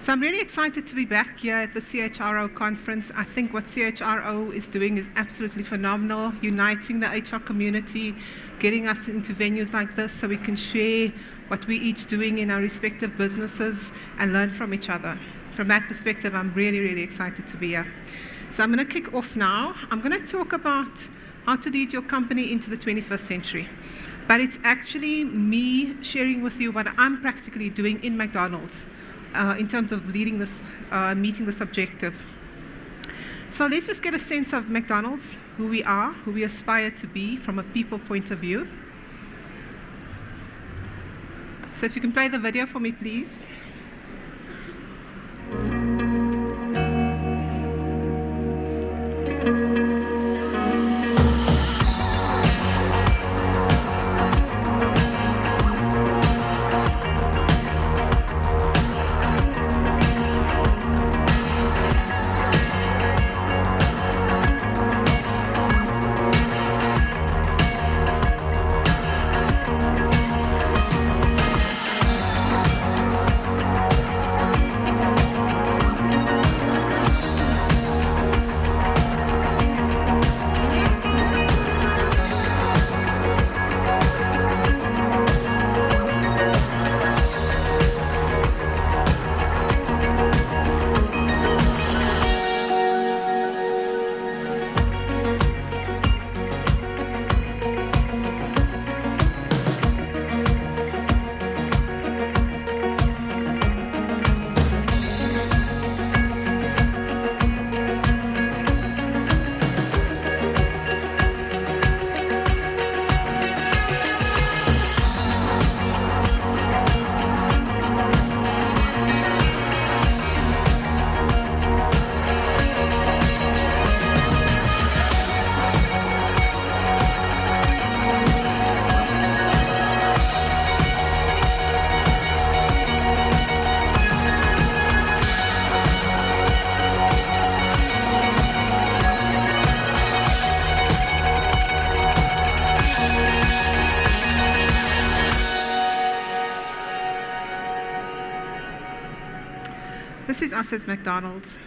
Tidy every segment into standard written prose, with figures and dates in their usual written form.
So I'm really excited to be back here at the CHRO conference. I think what CHRO is doing is absolutely phenomenal, uniting the HR community, getting us into venues like this so we can share what we're each doing in our respective businesses and learn from each other. From that perspective, I'm really, really excited to be here. So I'm going to kick off now. I'm going to talk about how to lead your company into the 21st century. But it's actually me sharing with you what I'm practically doing in McDonald's in terms of leading this, meeting this objective. So let's just get a sense of McDonald's, who we are, who we aspire to be from a people point of view. So if you can play the video for me, please. This is us as McDonald's.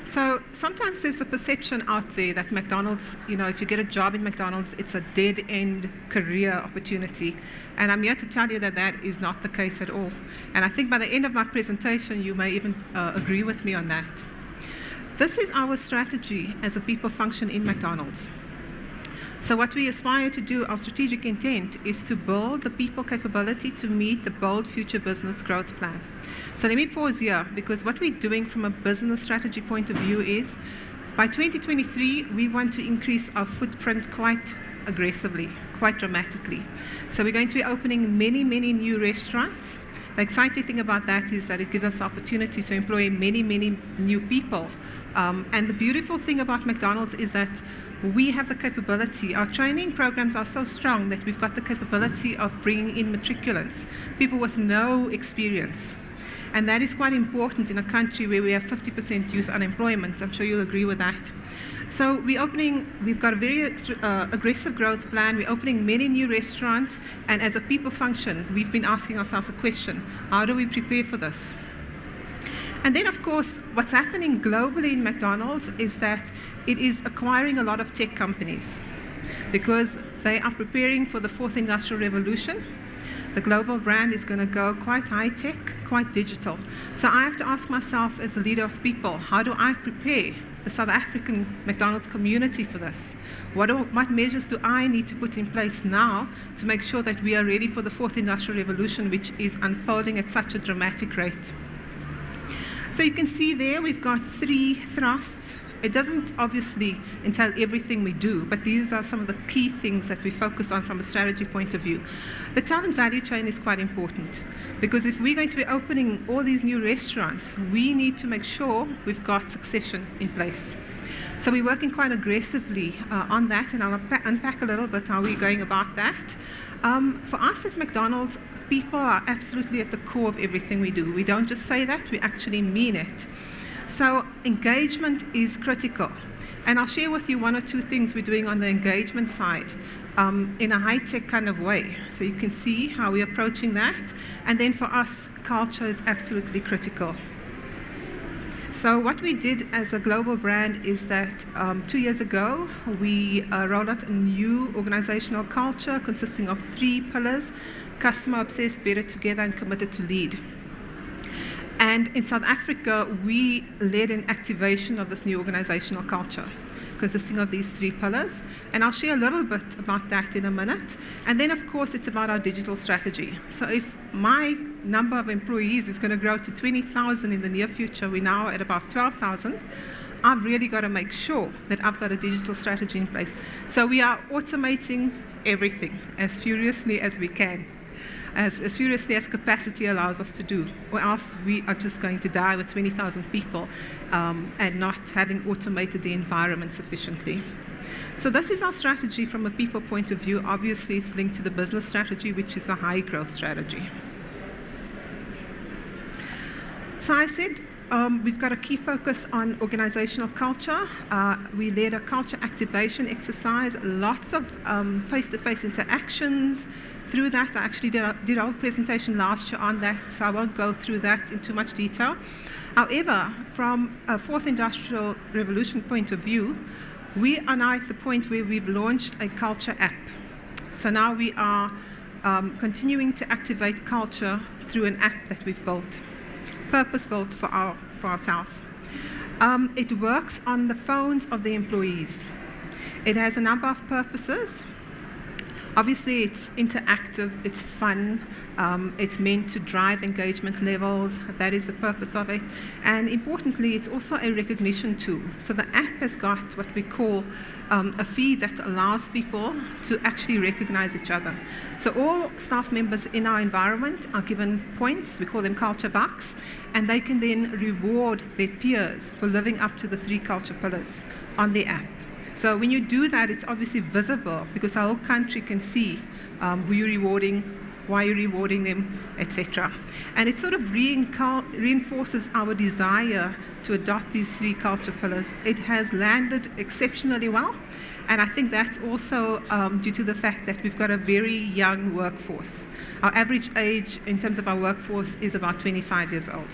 So sometimes there's the perception out there that McDonald's, if you get a job in McDonald's, it's a dead-end career opportunity. And I'm here to tell you that that is not the case at all. And I think by the end of my presentation, you may even agree with me on that. This is our strategy as a people function in McDonald's. So what we aspire to do, our strategic intent, is to build the people capability to meet the bold future business growth plan. So let me pause here, because what we're doing from a business strategy point of view is, by 2023, we want to increase our footprint quite aggressively, quite dramatically. So we're going to be opening many, many new restaurants. The exciting thing about that is that it gives us the opportunity to employ many, many new people. And the beautiful thing about McDonald's is that we have the capability, our training programs are so strong that we've got the capability of bringing in matriculants, people with no experience. And that is quite important in a country where we have 50% youth unemployment. I'm sure you'll agree with that. So we've got a very aggressive growth plan. We're opening many new restaurants. And as a people function, we've been asking ourselves a question: how do we prepare for this? And then, of course, what's happening globally in McDonald's is that it is acquiring a lot of tech companies because they are preparing for the fourth industrial revolution. The global brand is going to go quite high-tech, quite digital. So I have to ask myself as a leader of people, how do I prepare the South African McDonald's community for this? What measures do I need to put in place now to make sure that we are ready for the fourth industrial revolution, which is unfolding at such a dramatic rate? So you can see there we've got 3 thrusts. It doesn't obviously entail everything we do, but these are some of the key things that we focus on from a strategy point of view. The talent value chain is quite important, because if we're going to be opening all these new restaurants, we need to make sure we've got succession in place. So we're working quite aggressively on that, and I'll unpack a little bit how we're going about that. For us as McDonald's, people are absolutely at the core of everything we do. We don't just say that, we actually mean it. So engagement is critical. And I'll share with you 1 or 2 things we're doing on the engagement side in a high-tech kind of way. So you can see how we're approaching that. And then for us, culture is absolutely critical. So what we did as a global brand is that 2 years ago, we rolled out a new organizational culture consisting of 3 pillars: customer obsessed, better together, and committed to lead. And in South Africa, we led an activation of this new organizational culture consisting of these 3 pillars. And I'll share a little bit about that in a minute. And then, of course, it's about our digital strategy. So if my number of employees is going to grow to 20,000 in the near future, we're now at about 12,000, I've really got to make sure that I've got a digital strategy in place. So we are automating everything as furiously as we can, as furiously as capacity allows us to do, or else we are just going to die with 20,000 people and not having automated the environment sufficiently. So this is our strategy from a people point of view. Obviously, it's linked to the business strategy, which is a high growth strategy. So I said we've got a key focus on organizational culture. We led a culture activation exercise, lots of face-to-face interactions. Through that, I actually did a whole presentation last year on that, so I won't go through that in too much detail. However, from a fourth industrial revolution point of view, we are now at the point where we've launched a culture app. So now we are continuing to activate culture through an app that we've built, purpose-built for ourselves. It works on the phones of the employees. It has a number of purposes. Obviously, it's interactive, it's fun, it's meant to drive engagement levels. That is the purpose of it. And importantly, it's also a recognition tool. So the app has got what we call a feed that allows people to actually recognize each other. So all staff members in our environment are given points, we call them culture bucks, and they can then reward their peers for living up to the 3 culture pillars on the app. So when you do that, it's obviously visible because our whole country can see who you're rewarding, why you're rewarding them, etc. And it sort of reinforces our desire to adopt these 3 culture pillars. It has landed exceptionally well, and I think that's also due to the fact that we've got a very young workforce. Our average age in terms of our workforce is about 25 years old.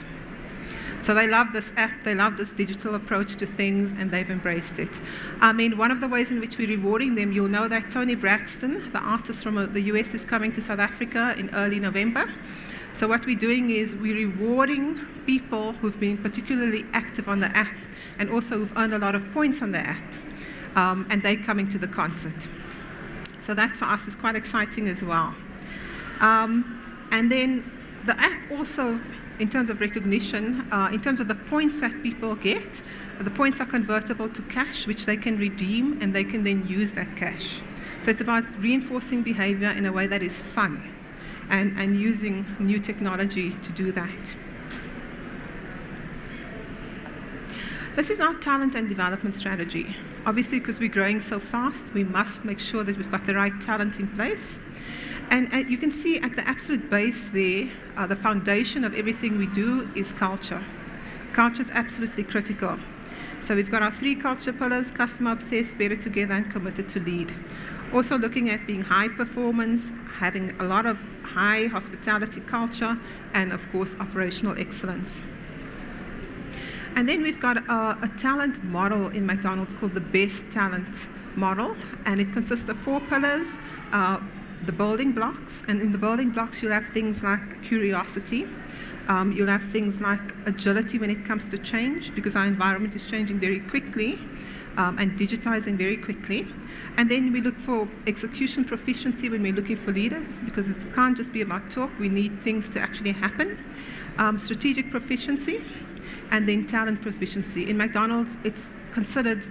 So they love this app, they love this digital approach to things, and they've embraced it. I mean, one of the ways in which we're rewarding them, you'll know that Tony Braxton, the artist from the US, is coming to South Africa in early November. So what we're doing is we're rewarding people who've been particularly active on the app and also who've earned a lot of points on the app, and they're coming to the concert. So that for us is quite exciting as well. And then the app also, in terms of recognition, in terms of the points that people get, the points are convertible to cash, which they can redeem, and they can then use that cash. So it's about reinforcing behavior in a way that is fun, and using new technology to do that. This is our talent and development strategy. Obviously, because we're growing so fast, we must make sure that we've got the right talent in place. And you can see at the absolute base there, the foundation of everything we do is culture. Culture is absolutely critical. So we've got our 3 culture pillars: customer obsessed, better together, and committed to lead. Also looking at being high performance, having a lot of high hospitality culture, and of course operational excellence. And then we've got a talent model in McDonald's called the best talent model, and it consists of 4 pillars. The building blocks, and in the building blocks you'll have things like curiosity, you'll have things like agility when it comes to change, because our environment is changing very quickly and digitizing very quickly. And then we look for execution proficiency when we're looking for leaders, because it can't just be about talk, we need things to actually happen. Strategic proficiency, and then talent proficiency. In McDonald's, it's considered,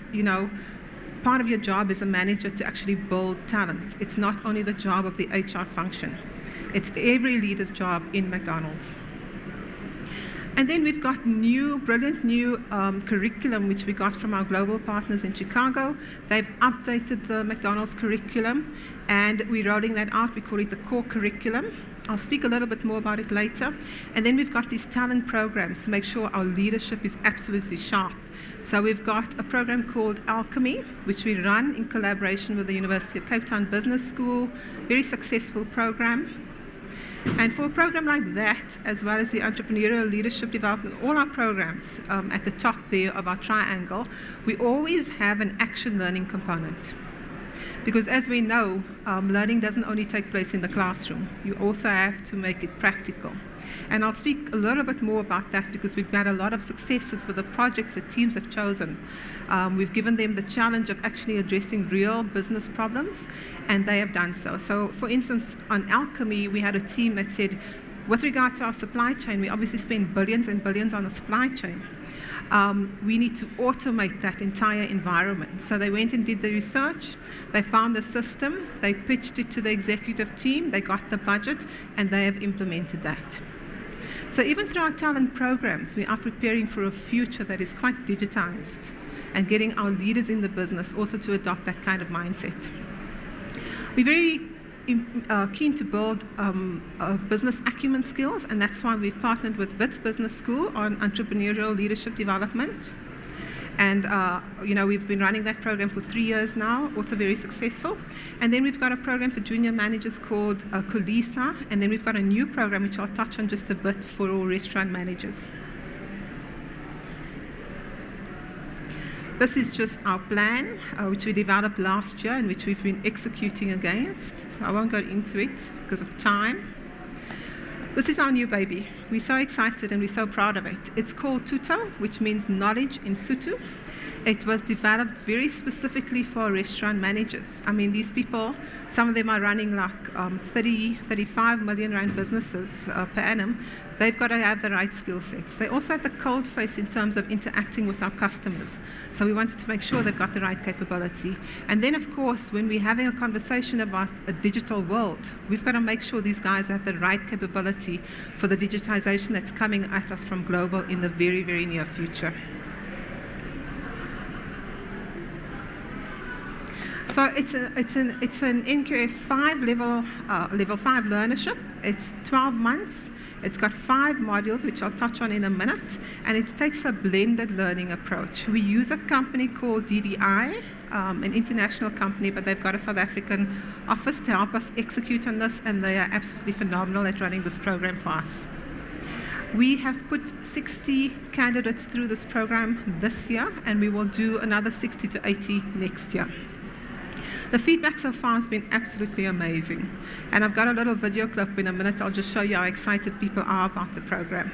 part of your job as a manager to actually build talent. It's not only the job of the HR function. It's every leader's job in McDonald's. And then we've got brilliant new curriculum, which we got from our global partners in Chicago. They've updated the McDonald's curriculum, and we're rolling that out. We call it the core curriculum. I'll speak a little bit more about it later. And then we've got these talent programs to make sure our leadership is absolutely sharp. So we've got a program called Alchemy, which we run in collaboration with the University of Cape Town Business School. Very successful program. And for a program like that, as well as the entrepreneurial leadership development, all our programs at the top there of our triangle, we always have an action learning component. Because as we know, learning doesn't only take place in the classroom. You also have to make it practical. And I'll speak a little bit more about that because we've had a lot of successes with the projects that teams have chosen. We've given them the challenge of actually addressing real business problems, and they have done so. So, for instance, on Alchemy, we had a team that said, with regard to our supply chain, we obviously spend billions and billions on the supply chain. We need to automate that entire environment. So they went and did the research, they found the system, they pitched it to the executive team, they got the budget, and they have implemented that. So even through our talent programs, we are preparing for a future that is quite digitized and getting our leaders in the business also to adopt that kind of mindset. We're very keen to build business acumen skills, and that's why we've partnered with Wits Business School on entrepreneurial leadership development. And we've been running that program for 3 years now, also very successful. And then we've got a program for junior managers called Kulisa, and then we've got a new program which I'll touch on just a bit for all restaurant managers. This is just our plan, which we developed last year and which we've been executing against. So I won't go into it because of time. This is our new baby. We're so excited and we're so proud of it. It's called Tuto, which means knowledge in Sotho. It was developed very specifically for restaurant managers. I mean, these people, some of them are running like 35 million rand businesses per annum. They've got to have the right skill sets. They also had the cold face in terms of interacting with our customers. So we wanted to make sure they've got the right capability. And then, of course, when we're having a conversation about a digital world, we've got to make sure these guys have the right capability for the digitization that's coming at us from global in the very, very near future. So it's an NQF 5 level 5 learnership. It's 12 months. It's got 5 modules, which I'll touch on in a minute, and it takes a blended learning approach. We use a company called DDI, an international company, but they've got a South African office to help us execute on this, and they are absolutely phenomenal at running this program for us. We have put 60 candidates through this program this year, and we will do another 60 to 80 next year. The feedback so far has been absolutely amazing. And I've got a little video clip in a minute. I'll just show you how excited people are about the program.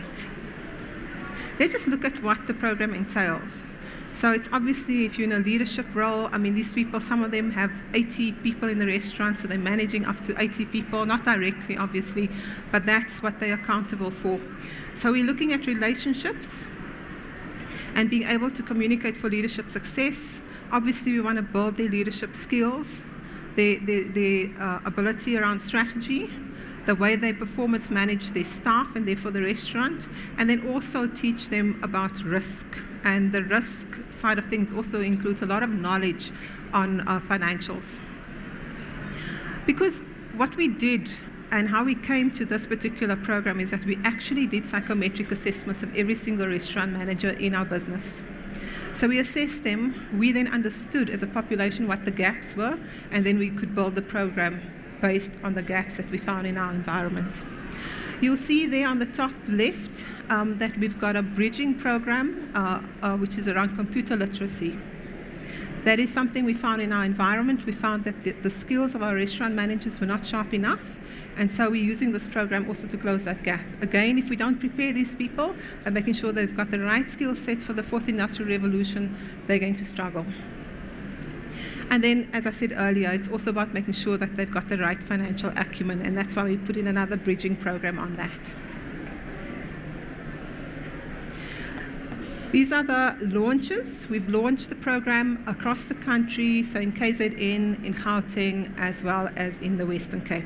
Let's just look at what the program entails. So it's obviously, if you're in a leadership role, I mean, these people, some of them have 80 people in the restaurant, so they're managing up to 80 people, not directly, obviously, but that's what they're accountable for. So we're looking at relationships and being able to communicate for leadership success. Obviously, we want to build their leadership skills, their ability around strategy, the way they performance manage their staff and therefore the restaurant, and then also teach them about risk. And the risk side of things also includes a lot of knowledge on financials. Because what we did and how we came to this particular program is that we actually did psychometric assessments of every single restaurant manager in our business. So we assessed them, we then understood as a population what the gaps were, and then we could build the program based on the gaps that we found in our environment. You'll see there on the top left that we've got a bridging program, which is around computer literacy. That is something we found in our environment. We found that the skills of our restaurant managers were not sharp enough, and so we're using this program also to close that gap. Again, if we don't prepare these people and making sure they've got the right skill sets for the fourth industrial revolution, they're going to struggle. And then, as I said earlier, it's also about making sure that they've got the right financial acumen, and that's why we put in another bridging program on that. These are the launches. We've launched the program across the country, so in KZN, in Gauteng, as well as in the Western Cape.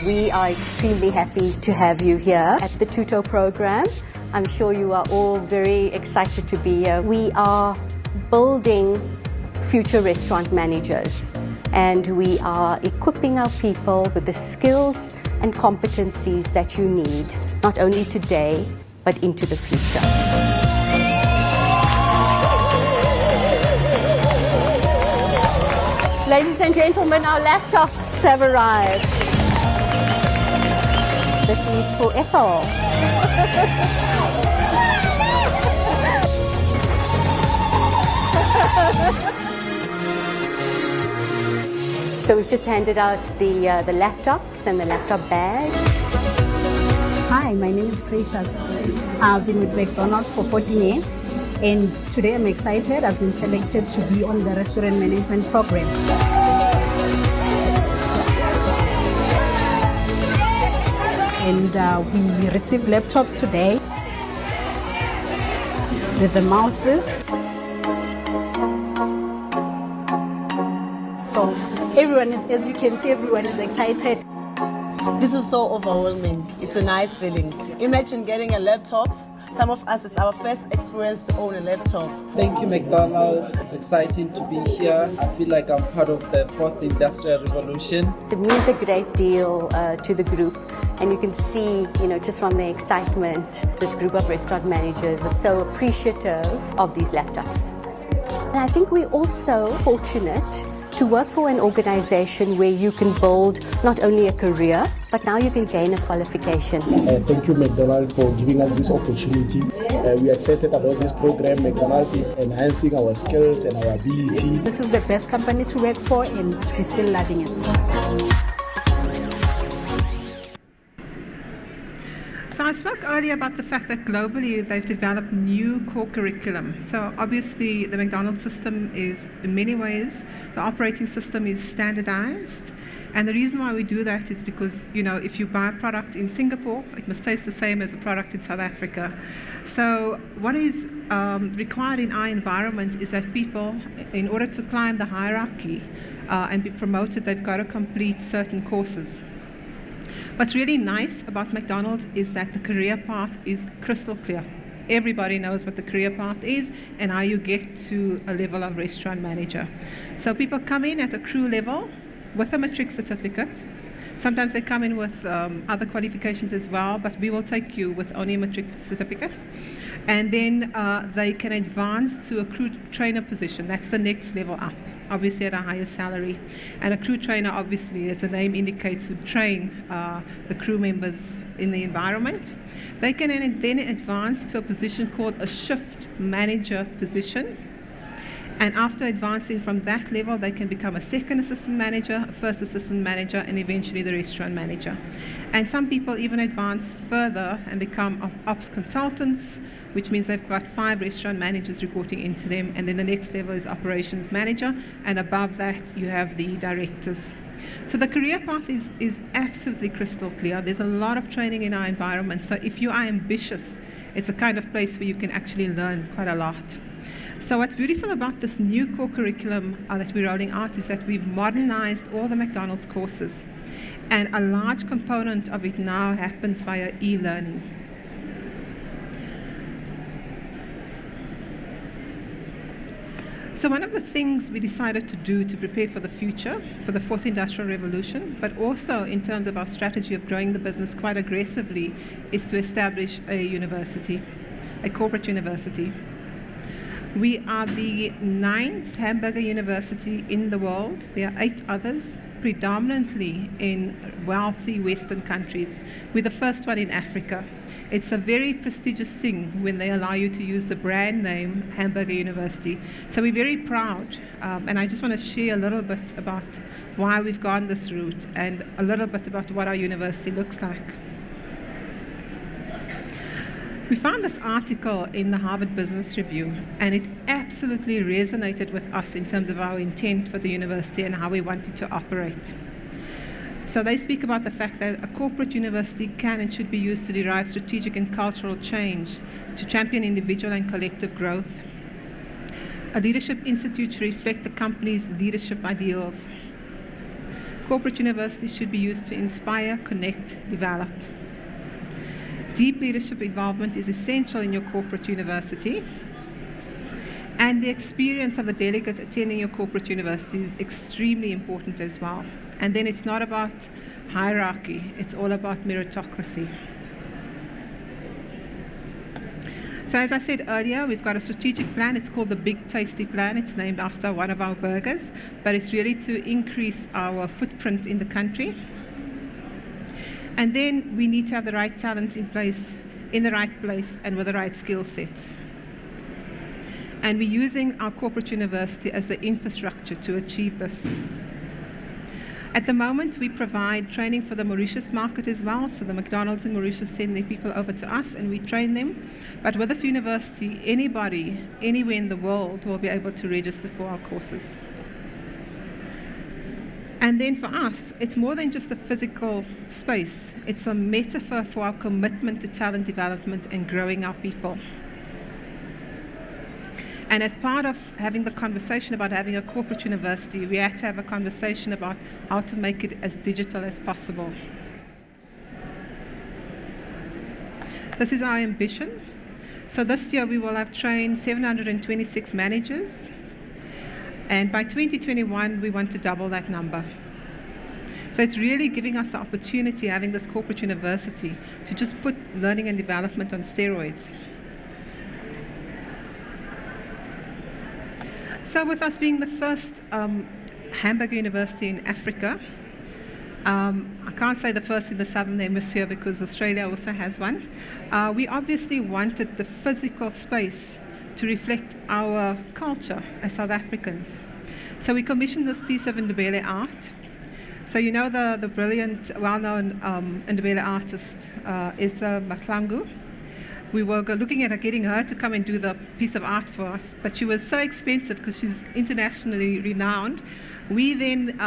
We are extremely happy to have you here at the Tuto program. I'm sure you are all very excited to be here. We are building future restaurant managers, and we are equipping our people with the skills and competencies that you need, not only today, but into the future. Ladies and gentlemen, our laptops have arrived. This is for Ethel. So we've just handed out the laptops and the laptop bags. Hi, my name is Precious. I've been with McDonald's for 14 years, and today I'm excited. I've been selected to be on the restaurant management program. And we received laptops today with the mouses. So everyone is, as you can see, everyone is excited. This is so overwhelming. It's a nice feeling. Imagine getting a laptop. Some of us, it's our first experience to own a laptop. Thank you, McDonald's. It's exciting to be here. I feel like I'm part of the fourth industrial revolution. So it means a great deal to the group. And you can see, just from the excitement, this group of restaurant managers are so appreciative of these laptops. And I think we're also fortunate to work for an organization where you can build not only a career, but now you can gain a qualification. Thank you, McDonald's, for giving us this opportunity. We are excited about this program. McDonald's is enhancing our skills and our ability. This is the best company to work for, and we're still loving it. So I spoke earlier about the fact that globally they've developed new core curriculum. So obviously the McDonald's system is, in many ways, the operating system is standardized. And the reason why we do that is because, if you buy a product in Singapore, it must taste the same as a product in South Africa. So what is required in our environment is that people, in order to climb the hierarchy and be promoted, they've got to complete certain courses. What's really nice about McDonald's is that the career path is crystal clear. Everybody knows what the career path is and how you get to a level of restaurant manager. So people come in at a crew level with a matric certificate. Sometimes they come in with other qualifications as well, but we will take you with only a matric certificate. And then they can advance to a crew trainer position. That's the next level up, obviously at a higher salary. And a crew trainer, obviously, as the name indicates, would train the crew members in the environment. They can then advance to a position called a shift manager position. And after advancing from that level, they can become a second assistant manager, a first assistant manager, and eventually the restaurant manager. And some people even advance further and become ops consultants, which means they've got 5 restaurant managers reporting into them, and then the next level is operations manager, and above that you have the directors. So the career path is absolutely crystal clear. There's a lot of training in our environment, so if you are ambitious, it's a kind of place where you can actually learn quite a lot. So what's beautiful about this new core curriculum that we're rolling out is that we've modernized all the McDonald's courses, and a large component of it now happens via e-learning. So one of the things we decided to do to prepare for the future, for the fourth industrial revolution, but also in terms of our strategy of growing the business quite aggressively, is to establish a university, a corporate university. We are the 9th hamburger university in the world. There are 8 others, predominantly in wealthy Western countries. We're the first one in Africa. It's a very prestigious thing when they allow you to use the brand name Hamburger University. So we're very proud, and I just want to share a little bit about why we've gone this route and a little bit about what our university looks like. We found this article in the Harvard Business Review, and it absolutely resonated with us in terms of our intent for the university and how we wanted to operate. So they speak about the fact that a corporate university can and should be used to derive strategic and cultural change, to champion individual and collective growth. A leadership institute to reflect the company's leadership ideals. Corporate universities should be used to inspire, connect, develop. Deep leadership involvement is essential in your corporate university. And the experience of the delegate attending your corporate university is extremely important as well. And then it's not about hierarchy, it's all about meritocracy. So as I said earlier, we've got a strategic plan. It's called the Big Tasty Plan. It's named after one of our burgers, but it's really to increase our footprint in the country. And then we need to have the right talent in place, in the right place, and with the right skill sets. And we're using our corporate university as the infrastructure to achieve this. At the moment, we provide training for the Mauritius market as well. So the McDonald's in Mauritius send their people over to us and we train them. But with this university, anybody, anywhere in the world will be able to register for our courses. And then for us, it's more than just a physical space. It's a metaphor for our commitment to talent development and growing our people. And as part of having the conversation about having a corporate university, we had to have a conversation about how to make it as digital as possible. This is our ambition. So this year we will have trained 726 managers. And by 2021, we want to double that number. So it's really giving us the opportunity, having this corporate university, to just put learning and development on steroids. So with us being the first hamburger university in Africa, I can't say the first in the Southern Hemisphere because Australia also has one, we obviously wanted the physical space to reflect our culture as South Africans. So we commissioned this piece of Ndebele art. So you know the brilliant, well-known Ndebele artist is Mahlangu. We were looking at her, getting her to come and do the piece of art for us, but she was so expensive because she's internationally renowned. We then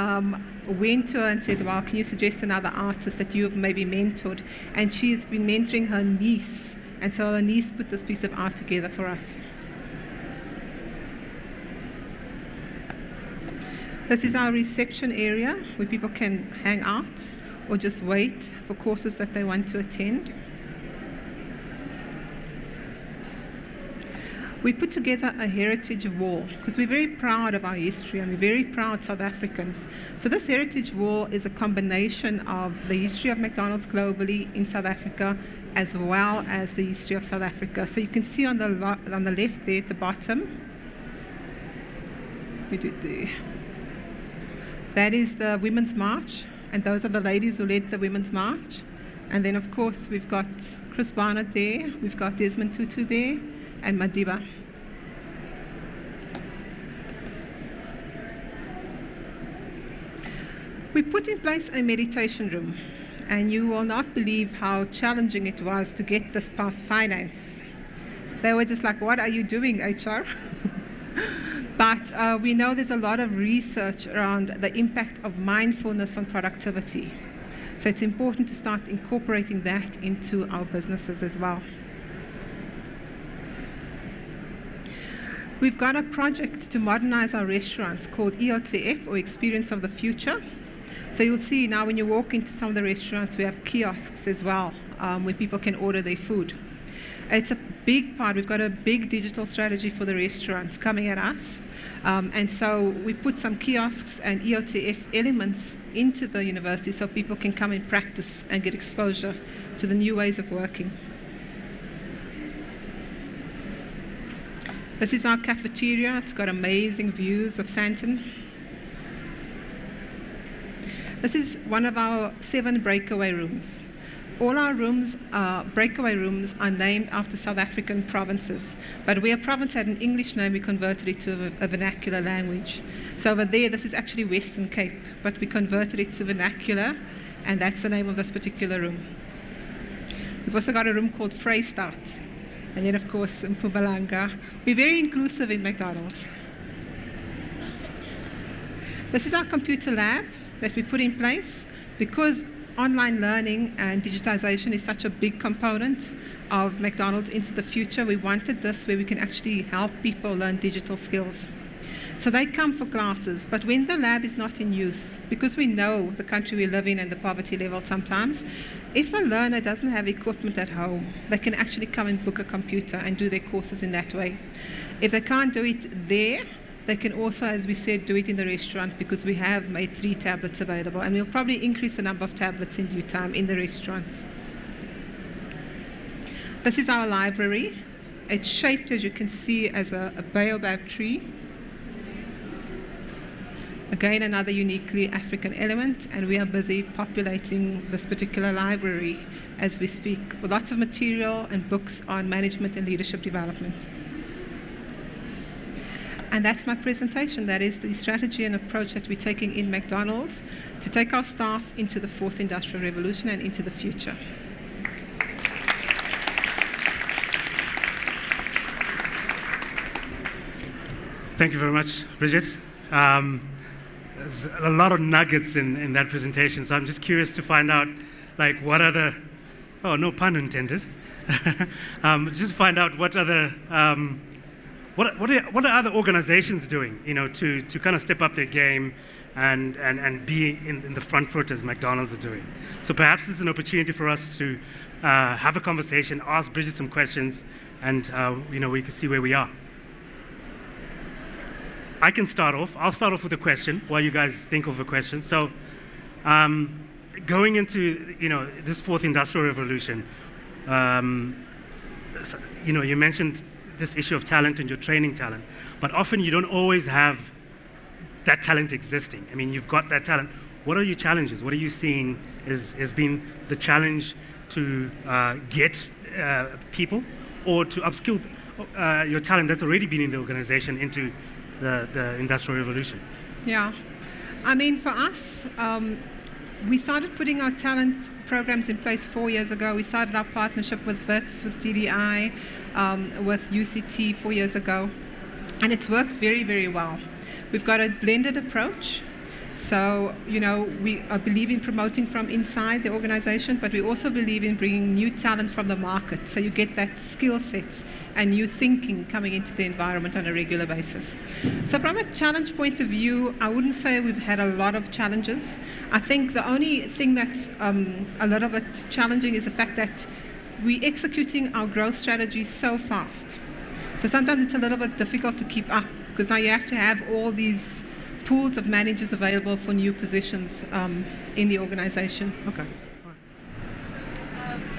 went to her and said, well, can you suggest another artist that you have maybe mentored? And she's been mentoring her niece, and so her niece put this piece of art together for us. This is our reception area where people can hang out or just wait for courses that they want to attend. We put together a heritage wall because we're very proud of our history and we're very proud South Africans. So this heritage wall is a combination of the history of McDonald's globally in South Africa as well as the history of South Africa. So you can see on the left there at the bottom, we do it there. That is the Women's March, and those are the ladies who led the Women's March. And then of course we've got Chris Barnett there, we've got Desmond Tutu there, and Madiba. We put in place a meditation room, and you will not believe how challenging it was to get this past finance. They were just like, what are you doing, HR? But we know there's a lot of research around the impact of mindfulness on productivity. So it's important to start incorporating that into our businesses as well. We've got a project to modernize our restaurants called EOTF, or Experience of the Future. So you'll see now when you walk into some of the restaurants, we have kiosks as well, where people can order their food. It's a big part. We've got a big digital strategy for the restaurants coming at us. And so we put some kiosks and EOTF elements into the university so people can come and practice and get exposure to the new ways of working. This is our cafeteria. It's got amazing views of Sandton. This is one of our 7 breakaway rooms. All our rooms, breakaway rooms, are named after South African provinces. But where a province had an English name, we converted it to a vernacular language. So over there, this is actually Western Cape, but we converted it to vernacular, and that's the name of this particular room. We've also got a room called Vrystaat. And then, of course, in Mpumalanga. We're very inclusive in McDonald's. This is our computer lab that we put in place because online learning and digitization is such a big component of McDonald's into the future. We wanted this where we can actually help people learn digital skills. So they come for classes, but when the lab is not in use, because we know the country we live in and the poverty level sometimes, if a learner doesn't have equipment at home, they can actually come and book a computer and do their courses in that way. If they can't do it there, they can also, as we said, do it in the restaurant because we have made 3 tablets available, and we'll probably increase the number of tablets in due time in the restaurants. This is our library. It's shaped, as you can see, as a baobab tree. Again, another uniquely African element, and we are busy populating this particular library as we speak, with lots of material and books on management and leadership development. And that's my presentation. That is the strategy and approach that we're taking in McDonald's to take our staff into the fourth industrial revolution and into the future. Thank you very much, Brigitte. There's a lot of nuggets in that presentation, so I'm just curious to find out, like, what other, oh, no pun intended, just find out what other, what are other organizations doing, you know, to kind of step up their game and be in the front foot as McDonald's are doing. So perhaps this is an opportunity for us to have a conversation, ask Brigitte some questions, and you know, we can see where we are. I can start off. I'll start off with a question while you guys think of a question. So, going into, you know, this fourth industrial revolution, you know, you mentioned this issue of talent and you're training talent, but often you don't always have that talent existing. I mean, you've got that talent. What are your challenges? What are you seeing has been the challenge to get people or to upskill your talent that's already been in the organization into the Industrial Revolution? Yeah. I mean, for us, we started putting our talent programs in place 4 years ago. We started our partnership with WITS, with TDI, with UCT 4 years ago. And it's worked very, very well. We've got a blended approach. So, you know, we believe in promoting from inside the organization, but we also believe in bringing new talent from the market. So you get that skill sets and new thinking coming into the environment on a regular basis. So from a challenge point of view, I wouldn't say we've had a lot of challenges. I think the only thing that's a little bit challenging is the fact that we're executing our growth strategy so fast. So sometimes it's a little bit difficult to keep up, because now you have to have all these pools of managers available for new positions in the organization. Okay.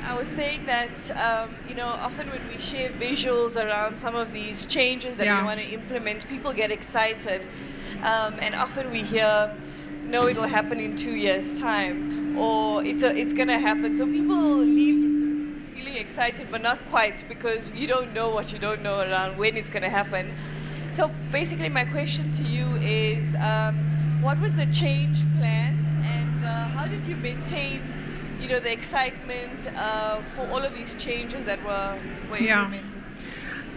I was saying that, you know, often when we share visuals around some of these changes that we want to implement, people get excited. And often we hear, no, it'll happen in 2 years' time, or it's going to happen. So people leave feeling excited, but not quite, because you don't know what you don't know around when it's going to happen. So basically my question to you is, what was the change plan, and how did you maintain, you know, the excitement for all of these changes that were implemented?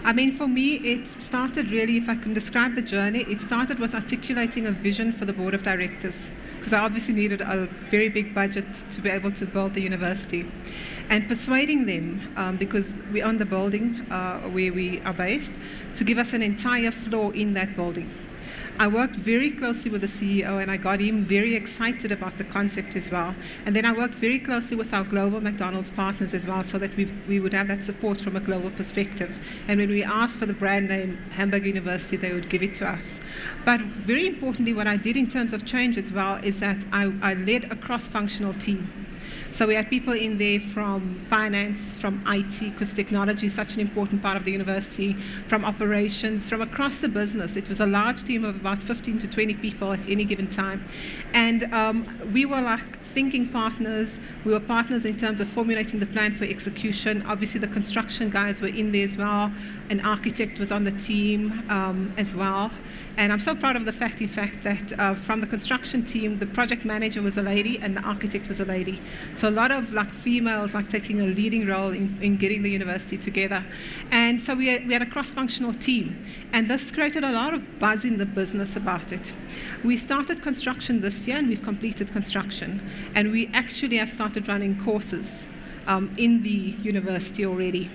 I mean, for me, it started really, if I can describe the journey, it started with articulating a vision for the board of directors, because I obviously needed a very big budget to be able to build the university. And persuading them, because we own the building where we are based, to give us an entire floor in that building. I worked very closely with the CEO, and I got him very excited about the concept as well. And then I worked very closely with our global McDonald's partners as well, so that we would have that support from a global perspective. And when we asked for the brand name Hamburg University, they would give it to us. But very importantly, what I did in terms of change as well is that I led a cross-functional team. So we had people in there from finance, from IT, because technology is such an important part of the university, from operations, from across the business. It was a large team of about 15 to 20 people at any given time. And we were like thinking partners. We were partners in terms of formulating the plan for execution. Obviously, the construction guys were in there as well. An architect was on the team as well. And I'm so proud of the fact, in fact, that from the construction team, the project manager was a lady and the architect was a lady. So a lot of like females like taking a leading role in getting the university together. And so we had a cross-functional team. And this created a lot of buzz in the business about it. We started construction this year, and we've completed construction. And we actually have started running courses in the university already.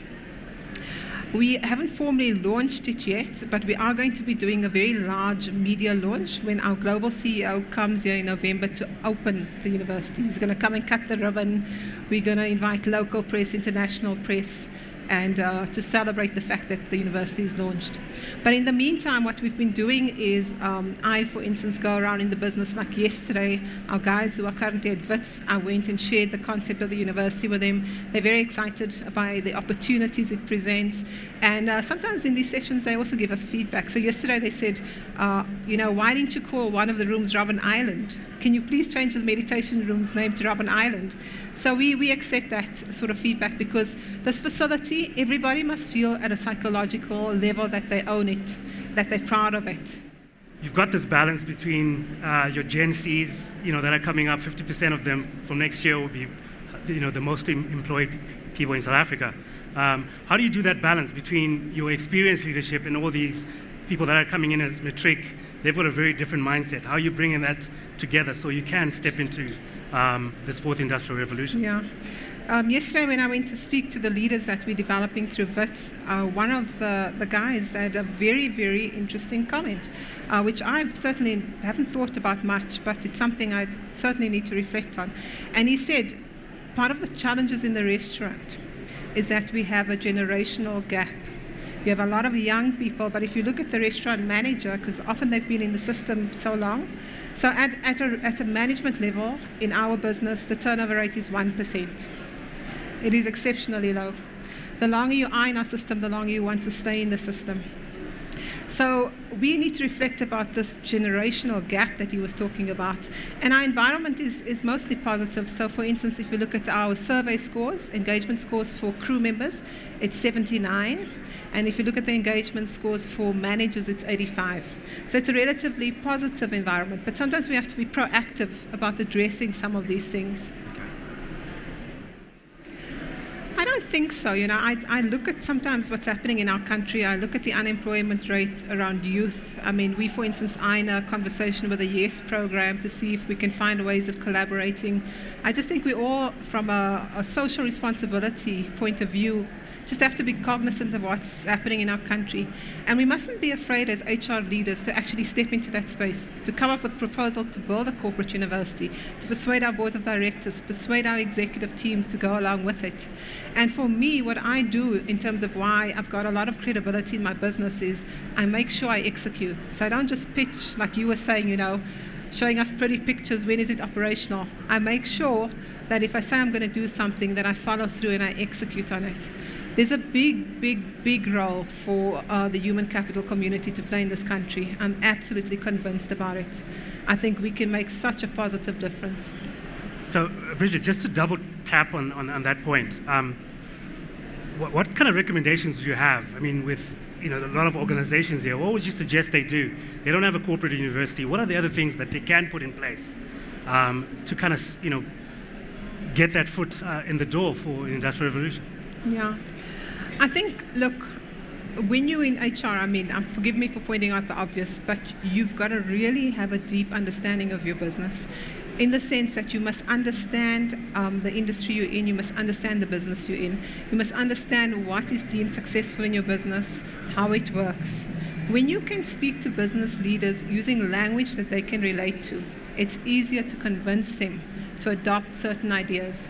We haven't formally launched it yet, but we are going to be doing a very large media launch when our global CEO comes here in November to open the university. He's going to come and cut the ribbon. We're going to invite local press, international press, and to celebrate the fact that the university is launched. But in the meantime, what we've been doing is I, for instance, go around in the business. Like yesterday, our guys who are currently at WITS, I went and shared the concept of the university with them. They're very excited by the opportunities it presents. And sometimes in these sessions, they also give us feedback. So yesterday they said, why didn't you call one of the rooms Robben Island? Can you please change the meditation room's name to Robben Island? So we accept that sort of feedback, because this facility, everybody must feel at a psychological level that they own it, that they're proud of it. You've got this balance between your Gen Cs, that are coming up. 50% of them from next year will be, the most employed people in South Africa. How do you do that balance between your experienced leadership and all these people that are coming in as matric? They've got a very different mindset. How are you bringing that together so you can step into this fourth industrial revolution? Yeah. Yesterday when I went to speak to the leaders that we're developing through WITS, one of the guys had a very, very interesting comment, which I certainly haven't thought about much, but it's something I certainly need to reflect on. And he said, part of the challenges in the restaurant is that we have a generational gap. You have a lot of young people, but if you look at the restaurant manager, because often they've been in the system so long, so at a management level in our business, the turnover rate is 1%. It is exceptionally low. The longer you are in our system, the longer you want to stay in the system. So we need to reflect about this generational gap that he was talking about. And our environment is mostly positive. So for instance, if you look at our survey scores, engagement scores for crew members, it's 79. And if you look at the engagement scores for managers, it's 85. So it's a relatively positive environment. But sometimes we have to be proactive about addressing some of these things. I don't think so. I look at sometimes what's happening in our country. I look at the unemployment rate around youth. I mean, we, for instance, are in a conversation with the YES program to see if we can find ways of collaborating. I just think we all, from a social responsibility point of view, just have to be cognizant of what's happening in our country. And we mustn't be afraid as HR leaders to actually step into that space, to come up with proposals to build a corporate university, to persuade our boards of directors, persuade our executive teams to go along with it. And for me, what I do in terms of why I've got a lot of credibility in my business is I make sure I execute. So I don't just pitch, like you were saying, showing us pretty pictures, when is it operational? I make sure that if I say I'm going to do something, that I follow through and I execute on it. There's a big role for the human capital community to play in this country. I'm absolutely convinced about it. I think we can make such a positive difference. So, Brigitte, just to double tap on that point, what kind of recommendations do you have? I mean, with a lot of organizations here, what would you suggest they do? They don't have a corporate university. What are the other things that they can put in place to kind of, get that foot in the door for the Industrial Revolution? Yeah. I think, look, when you're in HR, forgive me for pointing out the obvious, but you've got to really have a deep understanding of your business, in the sense that you must understand the industry you're in, you must understand the business you're in, you must understand what is deemed successful in your business, how it works. When you can speak to business leaders using language that they can relate to, it's easier to convince them to adopt certain ideas.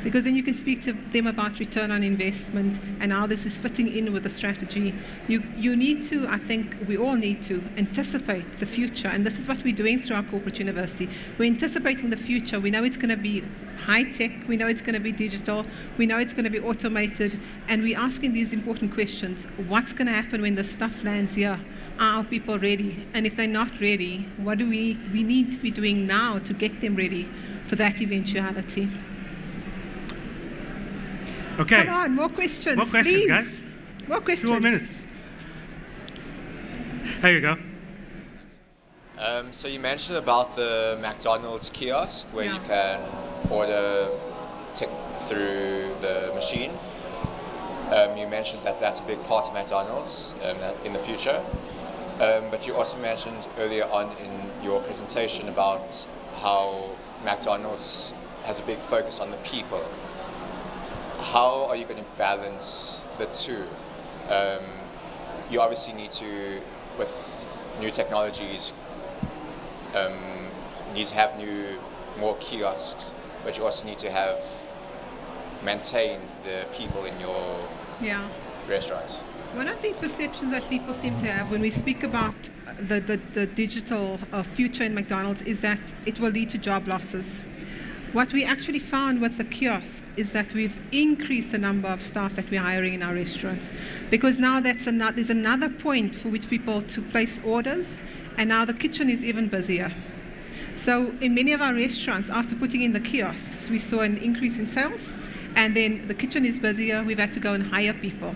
Because then you can speak to them about return on investment and how this is fitting in with the strategy. You need to, I think we all need to, anticipate the future. And this is what we're doing through our corporate university. We're anticipating the future. We know it's going to be high-tech. We know it's going to be digital. We know it's going to be automated. And we're asking these important questions. What's going to happen when the stuff lands here? Are our people ready? And if they're not ready, what do we need to be doing now to get them ready for that eventuality? Okay. Come on, more questions. More questions, please. Guys. More questions. 2 more minutes. There you go. So you mentioned about the McDonald's kiosk where you can order through the machine. You mentioned that that's a big part of McDonald's in the future. But you also mentioned earlier on in your presentation about how McDonald's has a big focus on the people. How are you going to balance the two? You obviously need to, with new technologies, need to have more kiosks, but you also need to maintain the people in your restaurants. One of the perceptions that people seem to have when we speak about the digital future in McDonald's is that it will lead to job losses. What we actually found with the kiosks is that we've increased the number of staff that we're hiring in our restaurants, because now there's another point for which people to place orders, and now the kitchen is even busier. So in many of our restaurants, after putting in the kiosks, we saw an increase in sales, and then the kitchen is busier, we've had to go and hire people.